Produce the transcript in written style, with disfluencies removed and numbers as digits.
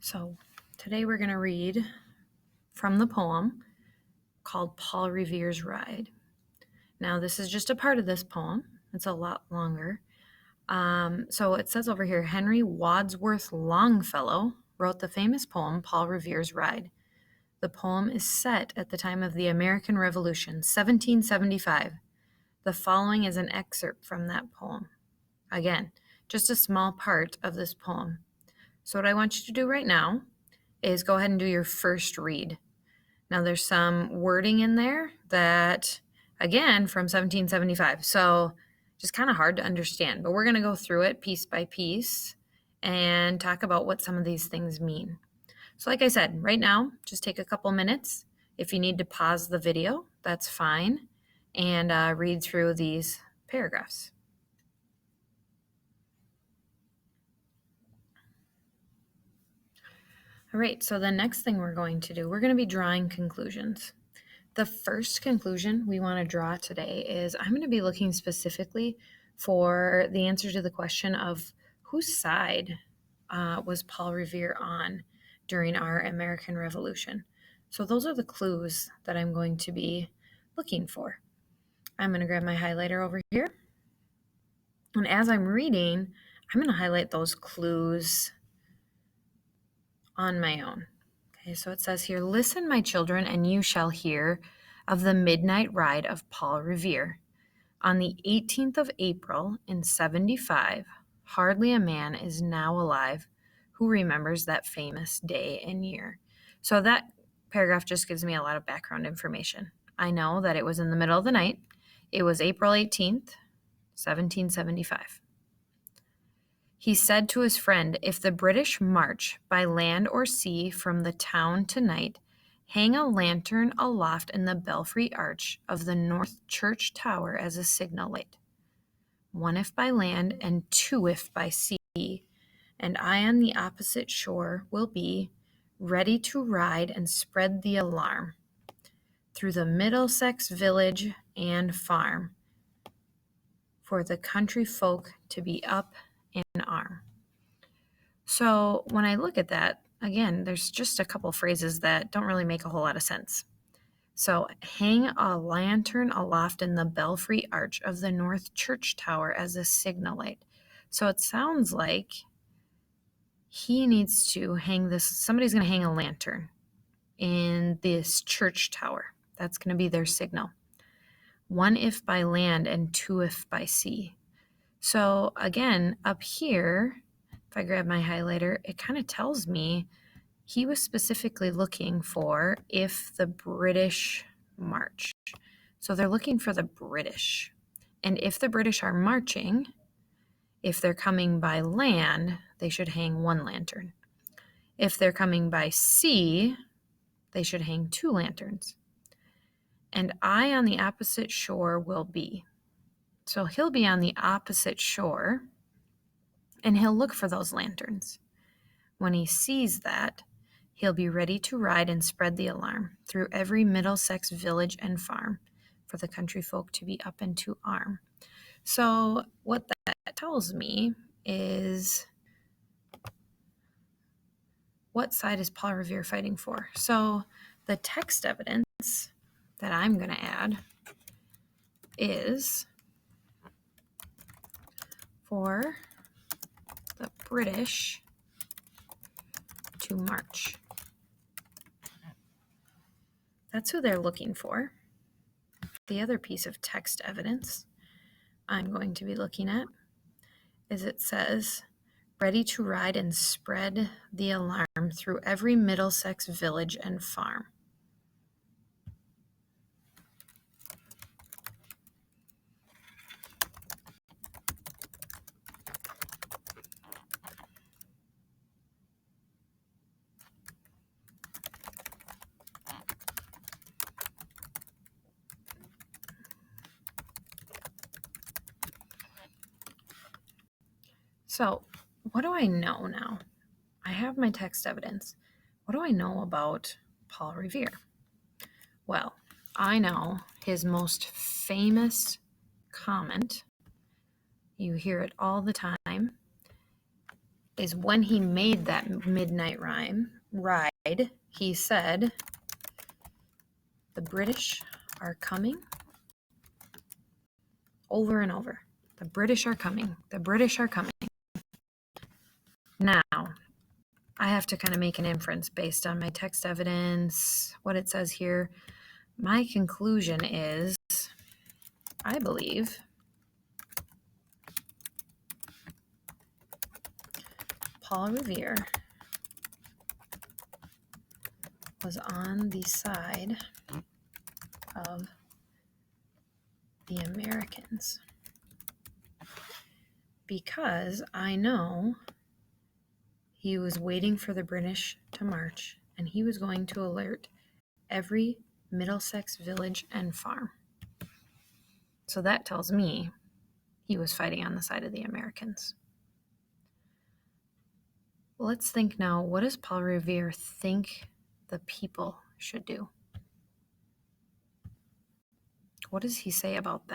So today we're going to read from the poem called Paul Revere's Ride. Now this is just a part of this poem. It's a lot longer. So it says over here, Henry Wadsworth Longfellow wrote the famous poem Paul Revere's Ride. The poem is set at the time of the American Revolution, 1775. The following is an excerpt from that poem. Again, just a small part of this poem. So what I want you to do right now is go ahead and do your first read. Now there's some wording in there that, again, from 1775. So just kind of hard to understand, but we're going to go through it piece by piece and talk about what some of these things mean. So like I said, right now, just take a couple minutes. If you need to pause the video, that's fine, and read through these paragraphs. All right, so the next thing we're going to do, we're going to be drawing conclusions. The first conclusion we want to draw today is I'm going to be looking specifically for the answer to the question of whose side was Paul Revere on during our American Revolution. So those are the clues that I'm going to be looking for. I'm going to grab my highlighter over here. And as I'm reading, I'm going to highlight those clues on my own. Okay, so it says here, listen, my children, and you shall hear of the midnight ride of Paul Revere. On the 18th of April in 75, hardly a man is now alive who remembers that famous day and year. So that paragraph just gives me a lot of background information. I know that it was in the middle of the night. It was April 18th, 1775. He said to his friend, if the British march by land or sea from the town tonight, hang a lantern aloft in the belfry arch of the north church tower as a signal light. 1 if by land and 2 if by sea, and I on the opposite shore will be ready to ride and spread the alarm through the Middlesex village and farm for the country folk to be up in arm. So when I look at that, again, there's just a couple phrases that don't really make a whole lot of sense. So hang a lantern aloft in the belfry arch of the north church tower as a signal light. So it sounds like he needs to hang this, somebody's going to hang a lantern in this church tower. That's going to be their signal. 1 if by land and 2 if by sea. So again, up here, if I grab my highlighter, it kind of tells me he was specifically looking for if the British march. So they're looking for the British. And if the British are marching, if they're coming by land, they should hang 1 lantern. If they're coming by sea, they should hang 2 lanterns. And I on the opposite shore will be. So he'll be on the opposite shore, and he'll look for those lanterns. When he sees that, he'll be ready to ride and spread the alarm through every Middlesex village and farm for the country folk to be up and to arm. So what that tells me is, what side is Paul Revere fighting for? So the text evidence that I'm going to add is for the British to march. That's who they're looking for. The other piece of text evidence I'm going to be looking at is it says, ready to ride and spread the alarm through every Middlesex village and farm. So what do I know now? I have my text evidence. What do I know about Paul Revere? Well, I know his most famous comment, you hear it all the time, is when he made that midnight ride, he said, "The British are coming," over and over. The British are coming. The British are coming. Now, I have to kind of make an inference based on my text evidence, what it says here. My conclusion is, I believe Paul Revere was on the side of the Americans, because I know he was waiting for the British to march, and he was going to alert every Middlesex village and farm. So that tells me he was fighting on the side of the Americans. Let's think now, what does Paul Revere think the people should do? What does he say about that?